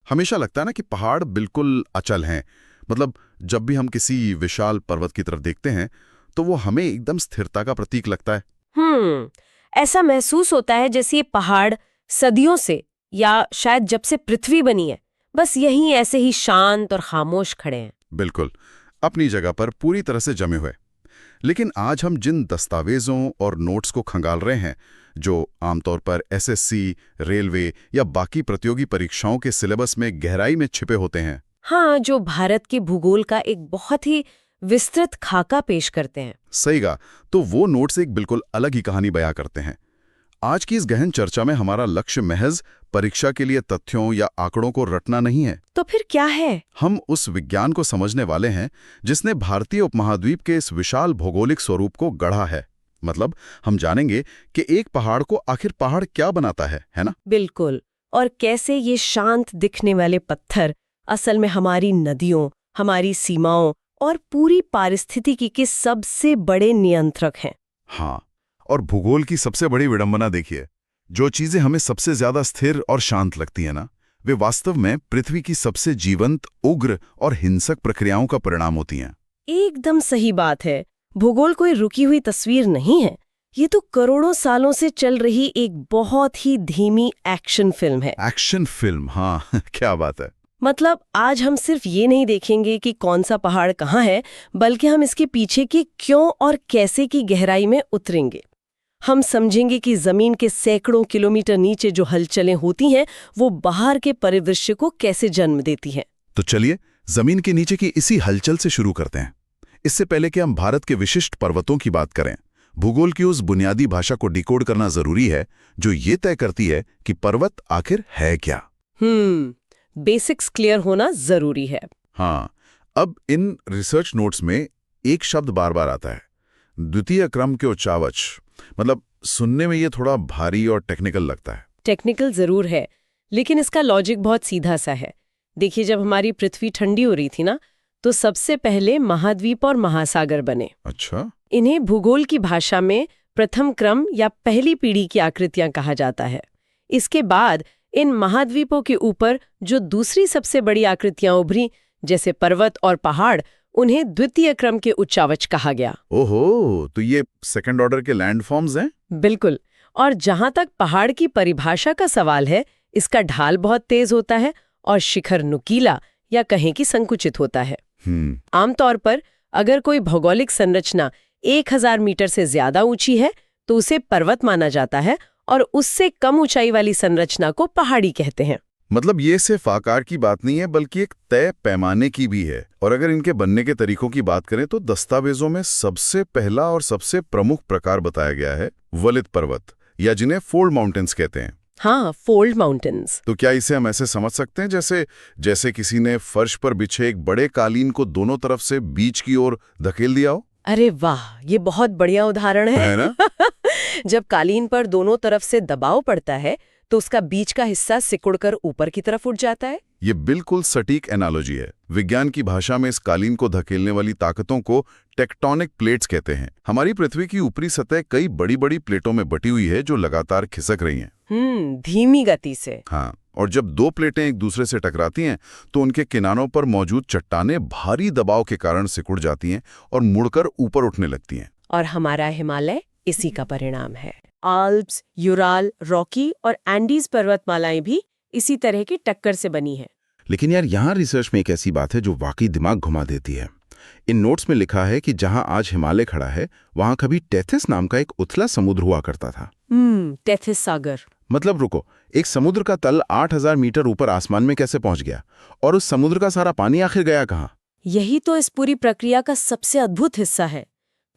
हमेशा लगता है ना कि पहाड़ बिल्कुल अचल हैं। मतलब जब भी हम किसी विशाल पर्वत की तरफ देखते हैं तो वो हमें एकदम स्थिरता का प्रतीक लगता है। ऐसा महसूस होता है जैसे ये पहाड़ सदियों से या शायद जब से पृथ्वी बनी है बस यहीं ऐसे ही शांत और खामोश खड़े हैं। बिल्कुल, अपनी जगह पर पूरी तरह से जमे हुए। लेकिन आज हम जिन दस्तावेजों और नोट्स को खंगाल रहे हैं, जो आमतौर पर एसएससी, रेलवे या बाकी प्रतियोगी परीक्षाओं के सिलेबस में गहराई में छिपे होते हैं। हाँ, जो भारत के भूगोल का एक बहुत ही विस्तृत खाका पेश करते हैं। सही कहा। तो वो नोट्स एक बिल्कुल अलग ही कहानी बयां करते हैं। आज की इस गहन चर्चा में हमारा लक्ष्य महज परीक्षा के लिए तथ्यों या आंकड़ों को रटना नहीं है। तो फिर क्या है? हम उस विज्ञान को समझने वाले हैं जिसने भारतीय उपमहाद्वीप के इस विशाल भौगोलिक स्वरूप को गढ़ा है। मतलब हम जानेंगे कि एक पहाड़ को आखिर पहाड़ क्या बनाता है ना? बिल्कुल। और कैसे ये शांत दिखने वाले पत्थर असल में हमारी नदियों, हमारी सीमाओं और पूरी पारिस्थितिकी के सबसे बड़े नियंत्रक हैं। हाँ, और भूगोल की सबसे बड़ी विडंबना देखिए, जो चीजें हमें सबसे ज्यादा स्थिर और शांत लगती है ना, वे वास्तव में पृथ्वी की सबसे जीवंत, उग्र और हिंसक प्रक्रियाओं का परिणाम होती हैं। एकदम सही बात है। भूगोल कोई रुकी हुई तस्वीर नहीं है। ये तो करोड़ों सालों से चल रही एक बहुत ही धीमी एक्शन फिल्म है। एक्शन फिल्म, हाँ क्या बात है। मतलब आज हम सिर्फ ये नहीं देखेंगे कि कौन सा पहाड़ कहाँ है, बल्कि हम इसके पीछे की क्यों और कैसे की गहराई में उतरेंगे। हम समझेंगे कि जमीन के सैकड़ों किलोमीटर नीचे जो हलचलें होती हैं, वो बाहर के परिदृश्य को कैसे जन्म देती हैं। तो चलिए जमीन के नीचे की इसी हलचल से शुरू करते हैं। इससे पहले कि हम भारत के विशिष्ट पर्वतों की बात करें, भूगोल की उस बुनियादी भाषा को डिकोड करना जरूरी है जो ये तय करती है कि पर्वत आखिर है क्या। बेसिक्स क्लियर होना जरूरी है। हाँ, अब इन रिसर्च नोट्स में एक शब्द बार बार आता है, द्वितीय क्रम के उच्चावच। मतलब सुनने में ये थोड़ा भारी और टेक्निकल लगता है। टेक्निकल जरूर है, लेकिन इसका लॉजिक बहुत सीधा सा है। देखिए, जब हमारी पृथ्वी ठंडी हो रही थी ना, तो सबसे पहले महाद्वीप और महासागर बने। अच्छा। इन्हें भूगोल की भाषा में प्रथम क्रम या पहली पीढ़ी की आकृतियां कहा जाता है। इसके बाद इन महाद्वीपों के ऊपर जो दूसरी सबसे बड़ी आकृतियां उभरी, जैसे पर्वत और पहाड़, उन्हें द्वितीय क्रम के उच्चावच कहा गया। ओहो, तो ये सेकंड ऑर्डर के लैंडफॉर्म्स हैं? बिल्कुल। और जहां तक पहाड़ की परिभाषा का सवाल है, इसका ढाल बहुत तेज होता है और शिखर नुकीला या कहें कि संकुचित होता है। आमतौर पर अगर कोई भौगोलिक संरचना 1000 मीटर से ज्यादा ऊंची है तो उसे पर्वत माना जाता है, और उससे कम ऊंचाई वाली संरचना को पहाड़ी कहते हैं। मतलब ये सिर्फ आकार की बात नहीं है, बल्कि एक तय पैमाने की भी है। और अगर इनके बनने के तरीकों की बात करें तो दस्तावेजों में सबसे पहला और सबसे प्रमुख प्रकार बताया गया है वलित पर्वत, या जिन्हें फोल्ड माउंटेन्स कहते हैं। हाँ, फोल्ड माउंटेन्स। तो क्या इसे हम ऐसे समझ सकते हैं जैसे किसी ने फर्श पर बिछे एक बड़े कालीन को दोनों तरफ से बीच की ओर धकेल दिया हो? अरे वाह, ये बहुत बढ़िया उदाहरण है ना? जब कालीन पर दोनों तरफ से दबाव पड़ता है तो उसका बीच का हिस्सा सिकुड़कर ऊपर की तरफ उठ जाता है। ये बिल्कुल सटीक एनालॉजी है। विज्ञान की भाषा में इस कालीन को धकेलने वाली ताकतों को टेक्टोनिक प्लेट्स कहते हैं। हमारी पृथ्वी की ऊपरी सतह कई बड़ी बड़ी प्लेटों में बटी हुई है जो लगातार खिसक रही हैं। धीमी गति से। हाँ, और जब दो प्लेटें एक दूसरे से टकराती हैं तो उनके किनारों पर मौजूद चट्टानें भारी दबाव के कारण सिकुड़ जाती हैं और मुड़कर ऊपर उठने लगती हैं। और हमारा हिमालय इसी का परिणाम है। आल्प्स, यूराल, रॉकी और एंडीज पर्वतमालाएं भी इसी तरह की टक्कर से बनी है। लेकिन यार, यहाँ रिसर्च में एक ऐसी बात है जो वाकई दिमाग घुमा देती है। इन नोट्स में लिखा है कि जहां आज हिमालय खड़ा है वहां कभी टेथिस नाम का एक उथला समुद्र हुआ करता था। टेथिस सागर। मतलब रुको, एक समुद्र का तल 8000 मीटर ऊपर आसमान में कैसे पहुंच गया? और उस समुद्र का सारा पानी आखिर गया कहाँ? यही तो इस पूरी प्रक्रिया का सबसे अद्भुत हिस्सा है।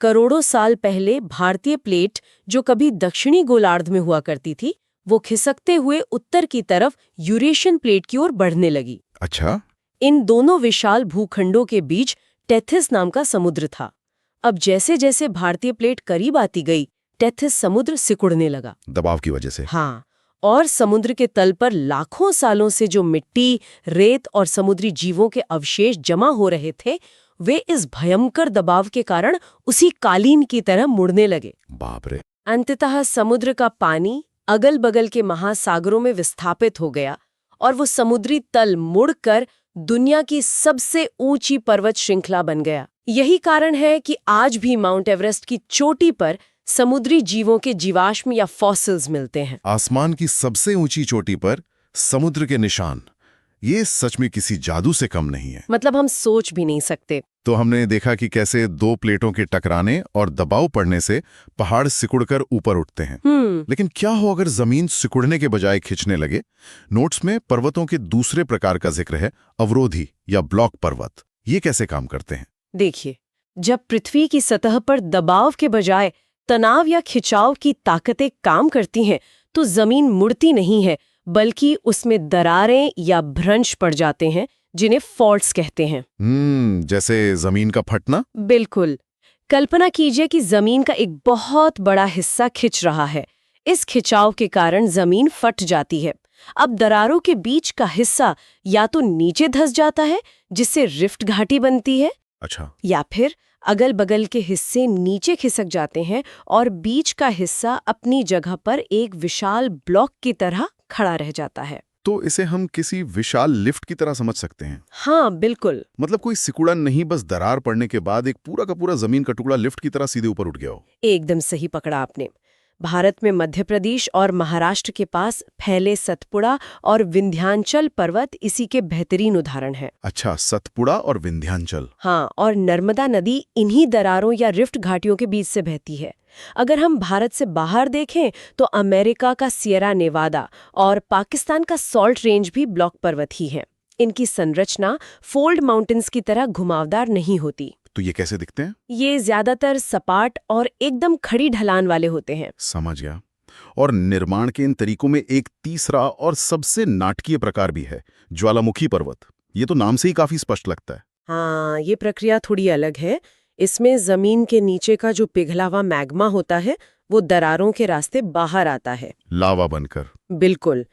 करोड़ों साल पहले भारतीय प्लेट, जो कभी दक्षिणी गोलार्ध में हुआ करती थी, वो खिसकते हुए उत्तर की तरफ यूरेशियन प्लेट की ओर बढ़ने लगी। अच्छा। इन दोनों विशाल भूखंडों के बीच टेथिस नाम का समुद्र था। अब जैसे जैसे भारतीय प्लेट करीब आती गई, टेथिस समुद्र सिकुड़ने लगा, दबाव की वजह से। हाँ, और समुद्र के तल पर लाखों सालों से जो मिट्टी, रेत और समुद्री जीवों के अवशेष जमा हो रहे थे, वे इस भयंकर दबाव के कारण उसी कालीन की तरह मुड़ने लगे। बाप रे। अंततः समुद्र का पानी अगल बगल के महासागरों में विस्थापित हो गया और वो समुद्री तल मुड़कर दुनिया की सबसे ऊंची पर्वत श्रृंखला बन गया। यही कारण है कि आज भी माउंट एवरेस्ट की चोटी पर समुद्री जीवों के जीवाश्म या फॉसिल्स मिलते हैं। आसमान की सबसे ऊंची चोटी पर समुद्र के निशान, ये सच में किसी जादू से कम नहीं है। मतलब हम सोच भी नहीं सकते। तो हमने देखा कि कैसे दो प्लेटों के टकराने और दबाव पड़ने से पहाड़ सिकुड़कर ऊपर उठते हैं। लेकिन क्या हो अगर जमीन सिकुड़ने के बजाय खिंचने लगे? नोट्स में पर्वतों के दूसरे प्रकार का जिक्र है, अवरोधी या ब्लॉक पर्वत। ये कैसे काम करते हैं? देखिए, जब पृथ्वी की सतह पर दबाव के बजाय तनाव या खिंचाव की ताकतें काम करती हैं, तो जमीन मुड़ती नहीं है, बल्कि उसमें दरारें या भ्रंश पड़ जाते हैं, जिन्हें फॉल्ट्स कहते हैं। जैसे जमीन का फटना? बिल्कुल। कल्पना कीजिए कि जमीन का एक बहुत बड़ा हिस्सा खिंच रहा है। इस खिंचाव के कारण जमीन फट जाती है। अब दरारों के बीच का हिस्सा या तो नीचे धंस जाता है, जिससे रिफ्ट घाटी बनती है। अच्छा। या फिर अगल बगल के हिस्से नीचे खिसक जाते हैं और बीच का हिस्सा अपनी जगह पर एक विशाल ब्लॉक की तरह खड़ा रह जाता है। तो इसे हम किसी विशाल लिफ्ट की तरह समझ सकते हैं। हाँ, बिल्कुल। मतलब कोई सिकुड़न नहीं, बस दरार पड़ने के बाद एक पूरा का पूरा जमीन का टुकड़ा लिफ्ट की तरह सीधे ऊपर उठ गया हो। एकदम सही पकड़ा आपने। भारत में मध्य प्रदेश और महाराष्ट्र के पास फैले सतपुड़ा और विंध्याचल पर्वत इसी के बेहतरीन उदाहरण हैं। अच्छा, सतपुड़ा और विंध्याचल। हाँ, और नर्मदा नदी इन्हीं दरारों या रिफ्ट घाटियों के बीच से बहती है। अगर हम भारत से बाहर देखें तो अमेरिका का सियरा नेवादा और पाकिस्तान का सॉल्ट रेंज भी ब्लॉक पर्वत ही है। इनकी संरचना फोल्ड माउंटेन्स की तरह घुमावदार नहीं होती। तो ये कैसे दिखते हैं? ये ज्यादातर सपाट और एकदम खड़ी ढलान वाले होते हैं। समझ गया। और निर्माण के इन तरीकों में एक तीसरा और सबसे नाटकीय प्रकार भी है, ज्वालामुखी पर्वत। ये तो नाम से ही काफी स्पष्ट लगता है। हाँ, ये प्रक्रिया थोड़ी अलग है। इसमें जमीन के नीचे का जो पिघला हुआ मैग्मा होता है, वो दरारों के रास्ते बाहर आता है, लावा बनकर। बिल्कुल।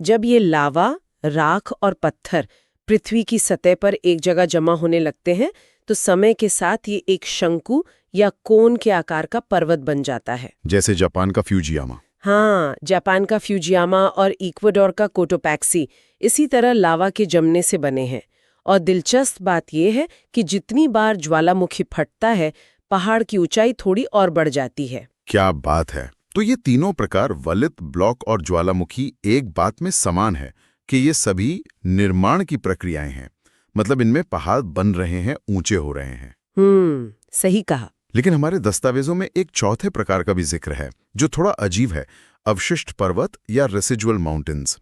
जब ये लावा, राख और पत्थर पृथ्वी की सतह पर एक जगह जमा होने लगते हैं, तो समय के साथ ये एक शंकु या कोन के आकार का पर्वत बन जाता है। जैसे जापान का फ्यूजियामा। हाँ, जापान का फ्यूजियामा और इक्वाडोर का कोटोपैक्सी इसी तरह लावा के जमने से बने हैं। और दिलचस्प बात यह है कि जितनी बार ज्वालामुखी फटता है, पहाड़ की ऊंचाई थोड़ी और बढ़ जाती है। क्या बात है! तो ये तीनों प्रकार, वलित, ब्लॉक और ज्वालामुखी, एक बात में समान है कि ये सभी निर्माण की प्रक्रियाएं हैं। मतलब इनमें पहाड़ बन रहे हैं, ऊंचे हो रहे हैं। सही कहा। लेकिन हमारे दस्तावेजों में एक चौथे प्रकार का भी जिक्र है, जो थोड़ा अजीब है, अवशिष्ट पर्वत या रेसिजुअल माउंटेन्स।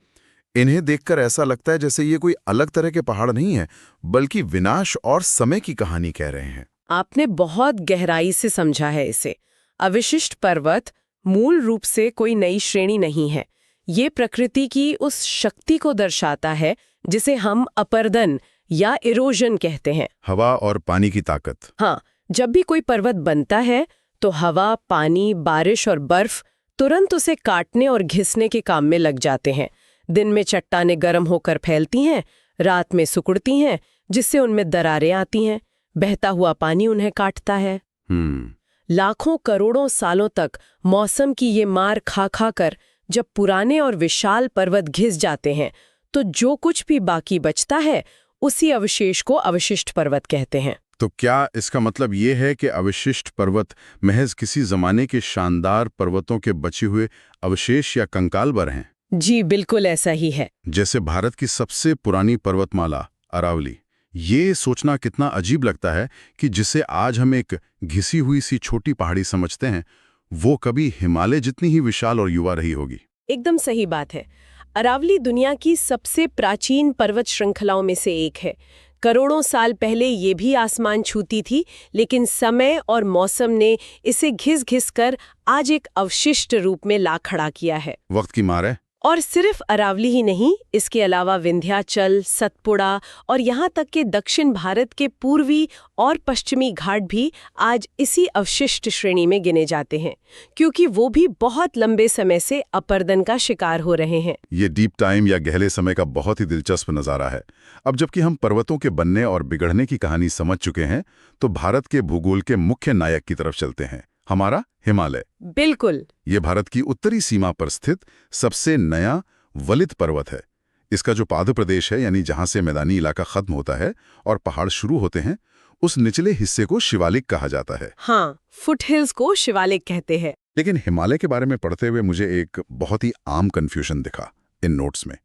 इन्हें देखकर ऐसा लगता है जैसे ये कोई अलग तरह के पहाड़ नहीं है, बल्कि विनाश और समय की कहानी कह रहे हैं। आपने बहुत गहराई से समझा है इसे। अवशिष्ट पर्वत मूल रूप से कोई नई श्रेणी नहीं है। ये प्रकृति की उस शक्ति को दर्शाता है जिसे हम अपर्दन या इरोजन कहते हैं। हवा और पानी की ताकत। हाँ, जब भी कोई पर्वत बनता है तो हवा, पानी, बारिश और बर्फ तुरंत उसे काटने और घिसने के काम में लग जाते हैं। दिन में चट्टानें गर्म होकर फैलती हैं, रात में सिकुड़ती हैं, जिससे उनमें दरारें आती हैं। बहता हुआ पानी उन्हें काटता है। लाखों करोड़ों सालों तक मौसम की ये मार खा खा कर जब पुराने और विशाल पर्वत घिस जाते हैं, तो जो कुछ भी बाकी बचता है, उसी अवशेष को अवशिष्ट पर्वत कहते हैं। तो क्या इसका मतलब ये है कि अवशिष्ट पर्वत महज किसी जमाने के शानदार पर्वतों के बचे हुए अवशेष या कंकाल भर हैं? जी, बिल्कुल ऐसा ही है। जैसे भारत की सबसे पुरानी पर्वतमाला अरावली। ये सोचना कितना अजीब लगता है कि जिसे आज हम एक घिसी हुई सी छोटी पहाड़ी समझते हैं, वो कभी हिमालय जितनी ही विशाल और युवा रही होगी। एकदम सही बात है। अरावली दुनिया की सबसे प्राचीन पर्वत श्रृंखलाओं में से एक है। करोड़ों साल पहले ये भी आसमान छूती थी, लेकिन समय और मौसम ने इसे घिस-घिस कर आज एक अवशिष्ट रूप में ला खड़ा किया है। वक्त की मार है। और सिर्फ अरावली ही नहीं, इसके अलावा विंध्याचल, सतपुड़ा और यहाँ तक कि दक्षिण भारत के पूर्वी और पश्चिमी घाट भी आज इसी अवशिष्ट श्रेणी में गिने जाते हैं, क्योंकि वो भी बहुत लंबे समय से अपर्दन का शिकार हो रहे हैं। ये डीप टाइम या गहरे समय का बहुत ही दिलचस्प नज़ारा है। अब जबकि हम पर्वतों के बनने और बिगड़ने की कहानी समझ चुके हैं, तो भारत के भूगोल के मुख्य नायक की तरफ चलते हैं, हमारा हिमालय। बिल्कुल। ये भारत की उत्तरी सीमा पर स्थित सबसे नया वलित पर्वत है। इसका जो पाद प्रदेश है, यानी जहां से मैदानी इलाका खत्म होता है और पहाड़ शुरू होते हैं, उस निचले हिस्से को शिवालिक कहा जाता है। हाँ, फुटहिल्स को शिवालिक कहते हैं। लेकिन हिमालय के बारे में पढ़ते हुए मुझे एक बहुत ही आम कन्फ्यूजन दिखा इन नोट्स में।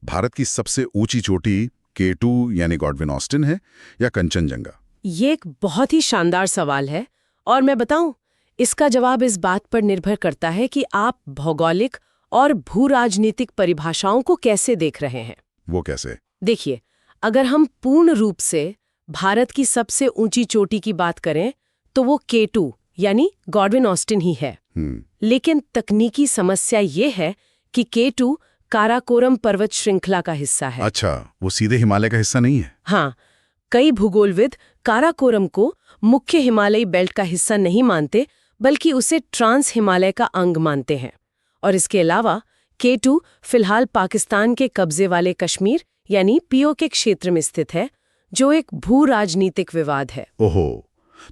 भारत की सबसे ऊंची चोटी K2 यानी गॉडविन ऑस्टिन है या कंचनजंगा? ये एक बहुत ही शानदार सवाल है और मैं बताऊं, इसका जवाब इस बात पर निर्भर करता है कि आप भौगोलिक और भू-राजनीतिक परिभाषाओं को कैसे देख रहे हैं। वो कैसे? देखिए, अगर हम पूर्ण रूप से भारत की सबसे ऊंची चोटी की बात करें तो वो K2 यानी गॉडविन ऑस्टिन ही है। लेकिन तकनीकी समस्या ये है कि K2 काराकोरम पर्वत श्रृंखला का हिस्सा है। अच्छा, वो सीधे हिमालय का हिस्सा नहीं है? हाँ, कई भूगोलविद काराकोरम को मुख्य हिमालयी बेल्ट का हिस्सा नहीं मानते, बल्कि उसे ट्रांस हिमालय का अंग मानते हैं। और इसके अलावा K2 फिलहाल पाकिस्तान के कब्जे वाले कश्मीर यानी POK क्षेत्र में स्थित है, जो एक भू राजनीतिक विवाद है। ओहो,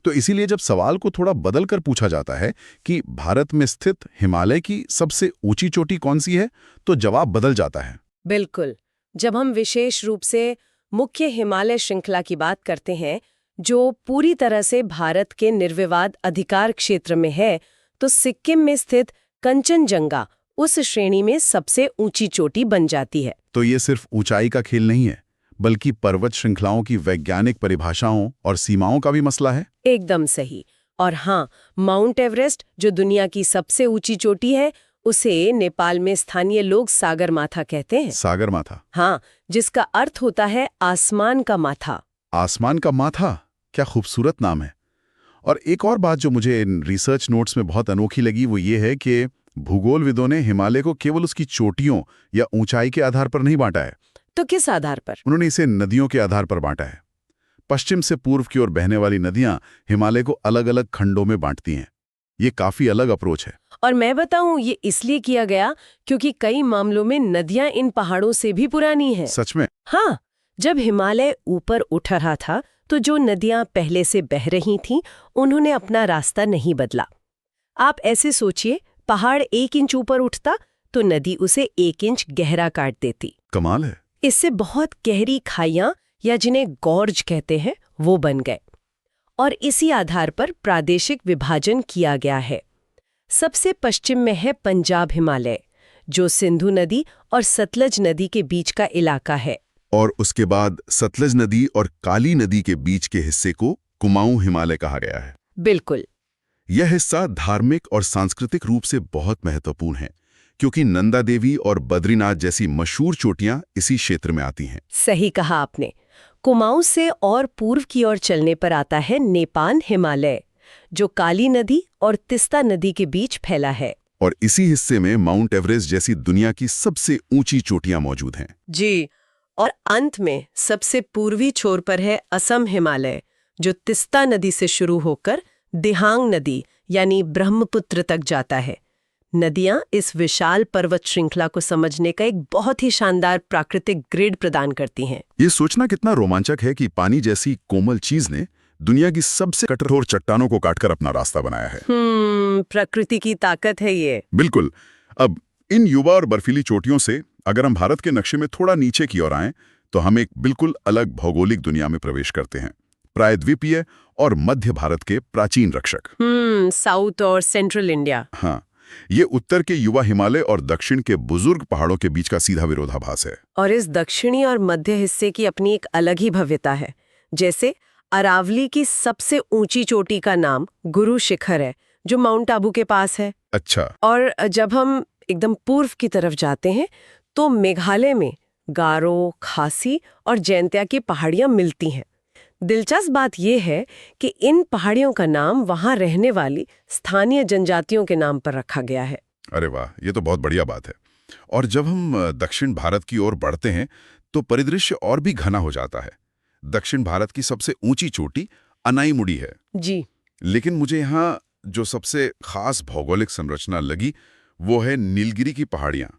तो इसीलिए जब सवाल को थोड़ा बदल कर पूछा जाता है कि भारत में स्थित हिमालय की सबसे ऊंची चोटी कौन सी है, तो जवाब बदल जाता है। बिल्कुल। जब हम विशेष रूप से मुख्य हिमालय श्रृंखला की बात करते हैं, जो पूरी तरह से भारत के निर्विवाद अधिकार क्षेत्र में है, तो सिक्किम में स्थित कंचनजंगा उस श्रेणी में सबसे ऊंची चोटी बन जाती है। तो ये सिर्फ ऊंचाई का खेल नहीं है, बल्कि पर्वत श्रृंखलाओं की वैज्ञानिक परिभाषाओं और सीमाओं का भी मसला है। एकदम सही। और हाँ, माउंट एवरेस्ट जो दुनिया की सबसे ऊंची चोटी है, उसे नेपाल में स्थानीय लोग सागरमाथा कहते हैं। सागरमाथा? हाँ, जिसका अर्थ होता है आसमान का माथा। आसमान का माथा, क्या खूबसूरत नाम है। और एक और बात जो मुझे इन रिसर्च नोट्स में बहुत अनोखी लगी वो ये है कि भूगोलविदों ने हिमालय को केवल उसकी चोटियों या ऊंचाई के आधार पर नहीं बांटा है। तो किस आधार पर? उन्होंने इसे नदियों के आधार पर बांटा है। पश्चिम से पूर्व की ओर बहने वाली नदियां हिमालय को अलग अलग खंडों में बांटती हैं। ये काफी अलग अप्रोच है। और मैं बताऊं, ये इसलिए किया गया क्योंकि कई मामलों में नदियां इन पहाड़ों से भी पुरानी हैं। सच में? हाँ, जब हिमालय ऊपर उठ रहा था तो जो नदियां पहले से बह रही थीं, उन्होंने अपना रास्ता नहीं बदला। आप ऐसे सोचिए, पहाड़ 1 इंच ऊपर उठता तो नदी उसे 1 इंच गहरा काट देती। कमाल है। इससे बहुत गहरी खाइयां या जिन्हें गॉर्ज कहते हैं, वो बन गए। और इसी आधार पर प्रादेशिक विभाजन किया गया है। सबसे पश्चिम में है पंजाब हिमालय, जो सिंधु नदी और सतलज नदी के बीच का इलाका है। और उसके बाद सतलज नदी और काली नदी के बीच के हिस्से को कुमाऊं हिमालय कहा गया है। बिल्कुल। यह हिस्सा धार्मिक और सांस्कृतिक रूप से बहुत महत्वपूर्ण है, क्योंकि नंदा देवी और बद्रीनाथ जैसी मशहूर चोटियां इसी क्षेत्र में आती हैं। सही कहा आपने। कुमाऊं से और पूर्व की ओर चलने पर आता है नेपाल हिमालय, जो काली नदी और तिस्ता नदी के बीच फैला है। और इसी हिस्से में माउंट एवरेस्ट जैसी दुनिया की सबसे ऊंची चोटियां मौजूद हैं। जी। और अंत में सबसे पूर्वी छोर पर है असम हिमालय, जो तिस्ता नदी से शुरू होकर दिहांग नदी यानी ब्रह्मपुत्र तक जाता है। नदियां इस विशाल पर्वत श्रृंखला को समझने का एक बहुत ही शानदार प्राकृतिक ग्रिड प्रदान करती हैं। ये सोचना कितना रोमांचक है कि पानी जैसी कोमल चीज ने दुनिया की सबसे कठोर चट्टानों को काटकर अपना रास्ता बनाया है। प्रकृति की ताकत है ये। बिल्कुल। अब इन युवा और बर्फीली चोटियों से अगर हम भारत के नक्शे में थोड़ा नीचे की ओर आएं, तो हम एक बिल्कुल अलग भौगोलिक दुनिया में प्रवेश करते हैं। प्रायद्वीपीय और मध्य भारत के प्राचीन रक्षक। साउथ और सेंट्रल इंडिया। हाँ, ये उत्तर के युवा हिमालय और दक्षिण के बुजुर्ग पहाड़ों के बीच का सीधा विरोधाभास है। और इस दक्षिणी और मध्य हिस्से की अपनी एक अलग ही भव्यता है। जैसे अरावली की सबसे ऊंची चोटी का नाम गुरु शिखर है, जो माउंट आबू के पास है। अच्छा। और जब हम एकदम पूर्व की तरफ जाते हैं तो मेघालय में गारो, खासी और जैंतिया की पहाड़ियां मिलती हैं। दिलचस्प बात यह है कि इन पहाड़ियों का नाम वहां रहने वाली स्थानीय जनजातियों के नाम पर रखा गया है। अरे वाह, ये तो बहुत बढ़िया बात है। और जब हम दक्षिण भारत की ओर बढ़ते हैं तो परिदृश्य और भी घना हो जाता है। दक्षिण भारत की सबसे ऊंची चोटी अनाईमुड़ी है। जी। लेकिन मुझे यहाँ जो सबसे खास भौगोलिक संरचना लगी वो है नीलगिरी की पहाड़ियाँ।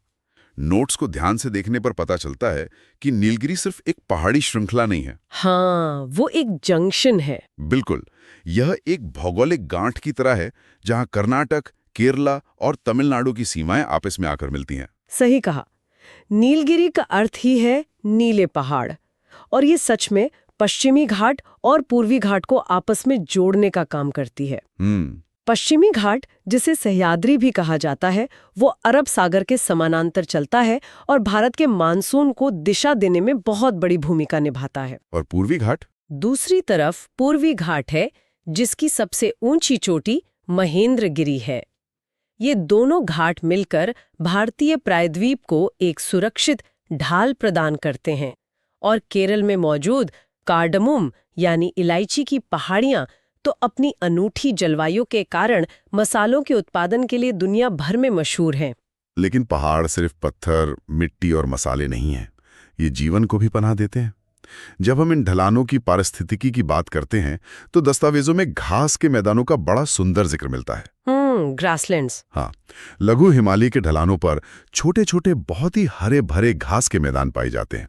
नोट्स को ध्यान से देखने पर पता चलता है कि नीलगिरी सिर्फ एक पहाड़ी श्रृंखला नहीं है। हाँ, वो एक जंक्शन है। बिल्कुल। यह एक भौगोलिक गांठ की तरह है जहां कर्नाटक, केरला और तमिलनाडु की सीमाएं आपस में आकर मिलती हैं। सही कहा। नीलगिरी का अर्थ ही है नीले पहाड़, और ये सच में पश्चिमी घाट और पूर्वी घाट को आपस में जोड़ने का काम करती है। पश्चिमी घाट, जिसे सह्याद्री भी कहा जाता है, वो अरब सागर के समानांतर चलता है और भारत के मानसून को दिशा देने में बहुत बड़ी भूमिका निभाता है। और पूर्वी घाट? दूसरी तरफ पूर्वी घाट है, जिसकी सबसे ऊंची चोटी महेंद्रगिरी है। ये दोनों घाट मिलकर भारतीय प्रायद्वीप को एक सुरक्षित ढाल प्रदान करते हैं, और केरल में मौजूद कार्डमम यानी इलायची की पहाड़ियां तो अपनी अनूठी जलवायु के कारण मसालों के उत्पादन के लिए दुनिया भर में मशहूर हैं। लेकिन पहाड़ सिर्फ पत्थर, मिट्टी और मसाले नहीं हैं, ये जीवन को भी पनाह देते हैं। जब हम इन ढलानों की पारिस्थितिकी की बात करते हैं तो दस्तावेजों में घास के मैदानों का बड़ा सुंदर जिक्र मिलता है। ग्रासलैंड्स। हाँ, लघु हिमालय के ढलानों पर छोटे छोटे बहुत ही हरे भरे घास के मैदान पाए जाते हैं।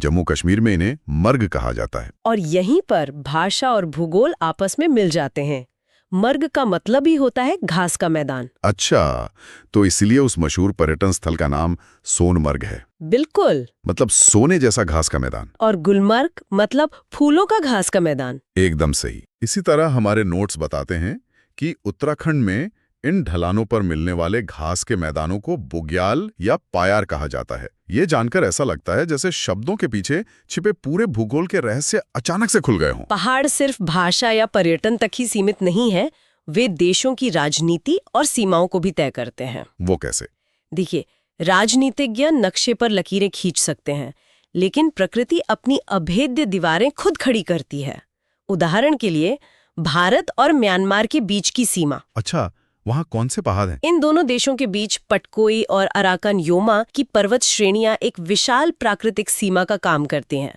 जम्मू कश्मीर में इन्हें मर्ग कहा जाता है। और यहीं पर भाषा और भूगोल आपस में मिल जाते हैं। मर्ग का मतलब ही होता है घास का मैदान। अच्छा, तो इसलिए उस मशहूर पर्यटन स्थल का नाम सोनमर्ग है। बिल्कुल। मतलब सोने जैसा घास का मैदान। और गुलमर्ग मतलब फूलों का घास का मैदान। एकदम सही। इसी तरह हमारे नोट्स बताते हैं कि उत्तराखंड में इन ढलानों पर मिलने वाले घास के मैदानों को बुग्याल या पायार कहा जाता है। ये जानकर ऐसा लगता है जैसे शब्दों के पीछे छिपे पूरे भूगोल के रहस्य अचानक से खुल गए हों। पहाड़ सिर्फ भाषा या पर्यटन तक ही सीमित नहीं है, वे देशों की राजनीति और सीमाओं को भी तय करते हैं। वो कैसे? देखिए, राजनीतिज्ञ नक्शे पर लकीरें खींच सकते हैं, लेकिन प्रकृति अपनी अभेद्य दीवारें खुद खड़ी करती है। उदाहरण के लिए भारत और म्यांमार के बीच की सीमा। अच्छा, वहाँ कौन से पहाड़ हैं? इन दोनों देशों के बीच पटकोई और अराकान योमा की पर्वत श्रेणियां एक विशाल प्राकृतिक सीमा का काम करती हैं।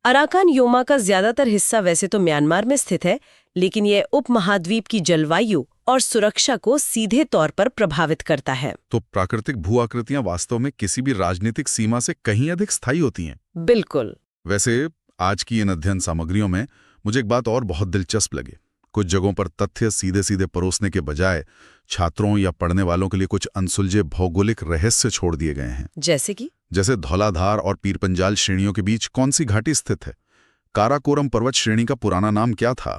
अराकान योमा का ज्यादातर हिस्सा वैसे तो म्यांमार में स्थित है, लेकिन यह उपमहाद्वीप की जलवायु और सुरक्षा को सीधे तौर पर प्रभावित करता है। तो प्राकृतिक भू आकृतियां वास्तव में किसी भी राजनीतिक सीमा से कहीं अधिक स्थायी होती हैं। बिल्कुल। वैसे आज की इन अध्ययन सामग्रियों में मुझे एक बात और बहुत दिलचस्प लगी। कुछ जगहों पर तथ्य सीधे सीधे परोसने के बजाय छात्रों या पढ़ने वालों के लिए कुछ अनसुलझे भौगोलिक रहस्य छोड़ दिए गए हैं। जैसे धौलाधार और पीरपंजाल श्रेणियों के बीच कौन सी घाटी स्थित है, काराकोरम पर्वत श्रेणी का पुराना नाम क्या था,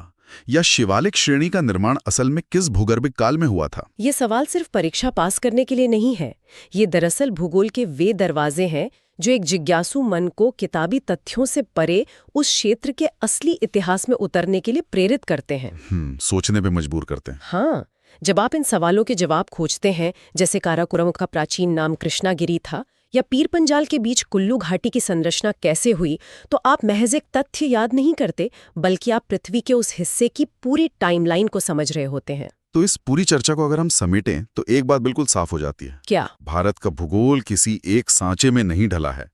या शिवालिक श्रेणी का निर्माण असल में किस भूगर्भिक काल में हुआ था। ये सवाल सिर्फ परीक्षा पास करने के लिए नहीं है, ये दरअसल भूगोल के वे दरवाजे हैं जो एक जिज्ञासु मन को किताबी तथ्यों से परे उस क्षेत्र के असली इतिहास में उतरने के लिए प्रेरित करते हैं। सोचने पे मजबूर करते हैं। हाँ, जब आप इन सवालों के जवाब खोजते हैं, जैसे काराकोरम का प्राचीन नाम कृष्णागिरी था या पीरपंजाल के बीच कुल्लू घाटी की संरचना कैसे हुई, तो आप महज एक तथ्य याद नहीं करते, बल्कि आप पृथ्वी के उस हिस्से की पूरी टाइमलाइन को समझ रहे होते हैं। तो इस पूरी चर्चा को अगर हम समेटें तो एक बात बिल्कुल साफ हो जाती है। क्या? भारत का भूगोल किसी एक सांचे में नहीं ढला है,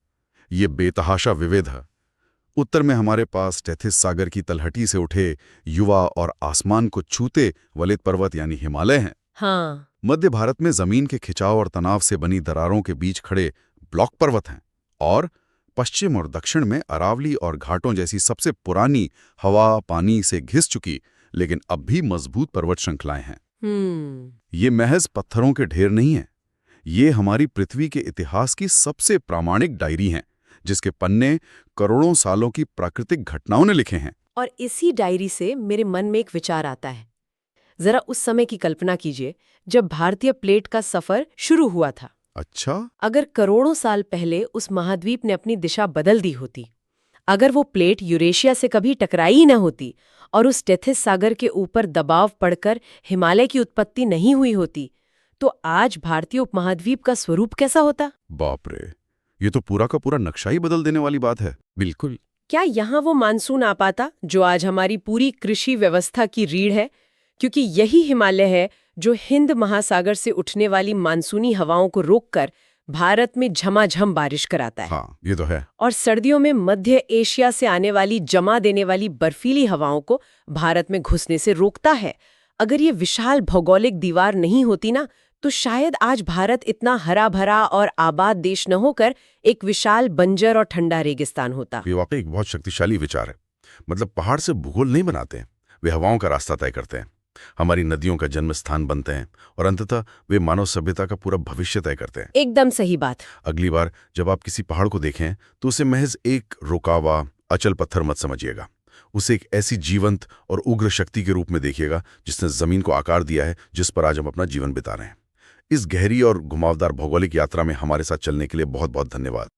ये बेतहाशा विविध है। उत्तर में हमारे पास टेथिस सागर की तलहटी से उठे युवा और आसमान को छूते वलित पर्वत यानी हिमालय हैं। हाँ। मध्य भारत में जमीन के खिंचाव और तनाव से बनी दरारों के बीच खड़े ब्लॉक पर्वत हैं, और पश्चिम और दक्षिण में अरावली और घाटों जैसी सबसे पुरानी हवा पानी से घिस चुकी लेकिन अब भी मजबूत पर्वत श्रृंखलाएं हैं। ये महज पत्थरों के ढेर नहीं हैं, ये हमारी पृथ्वी के इतिहास की सबसे प्रामाणिक डायरी हैं, जिसके पन्ने करोड़ों सालों की प्राकृतिक घटनाओं ने लिखे हैं। और इसी डायरी से मेरे मन में एक विचार आता है। जरा उस समय की कल्पना कीजिए जब भारतीय प्लेट का सफर शुरू हुआ था। अच्छा? अगर करोड़ों साल पहले उस महाद्वीप ने अपनी दिशा बदल दी होती, अगर वो प्लेट यूरेशिया से कभी टकराई ही न होती और उस टेथिस सागर के ऊपर दबाव पड़कर हिमालय की उत्पत्ति नहीं हुई होती, तो आज भारतीय उपमहाद्वीप का स्वरूप कैसा होता? बाप रे, ये तो पूरा का पूरा नक्शा ही बदल देने वाली बात है। बिल्कुल। क्या यहाँ वो मानसून आ पाता जो आज हमारी पूरी कृषि व्यवस्था की रीढ़ है? क्योंकि यही हिमालय है जो हिंद महासागर से उठने वाली मानसूनी हवाओं को रोककर भारत में झमाझम बारिश कराता है। हाँ, ये तो है। और सर्दियों में मध्य एशिया से आने वाली जमा देने वाली बर्फीली हवाओं को भारत में घुसने से रोकता है। अगर ये विशाल भौगोलिक दीवार नहीं होती ना, तो शायद आज भारत इतना हरा भरा और आबाद देश न होकर एक विशाल बंजर और ठंडा रेगिस्तान होता। ये वाकई एक बहुत शक्तिशाली विचार है। मतलब पहाड़ से भूगोल नहीं बनाते हैं, वे हवाओं का रास्ता तय करते हैं। हमारी नदियों का जन्म स्थान बनते हैं और अंततः वे मानव सभ्यता का पूरा भविष्य तय करते हैं। एकदम सही बात। अगली बार जब आप किसी पहाड़ को देखें तो उसे महज एक रुकावा अचल पत्थर मत समझिएगा। उसे एक ऐसी जीवंत और उग्र शक्ति के रूप में देखिएगा जिसने जमीन को आकार दिया है, जिस पर आज हम अपना जीवन बिता रहे हैं। इस गहरी और घुमावदार भौगोलिक यात्रा में हमारे साथ चलने के लिए बहुत बहुत धन्यवाद।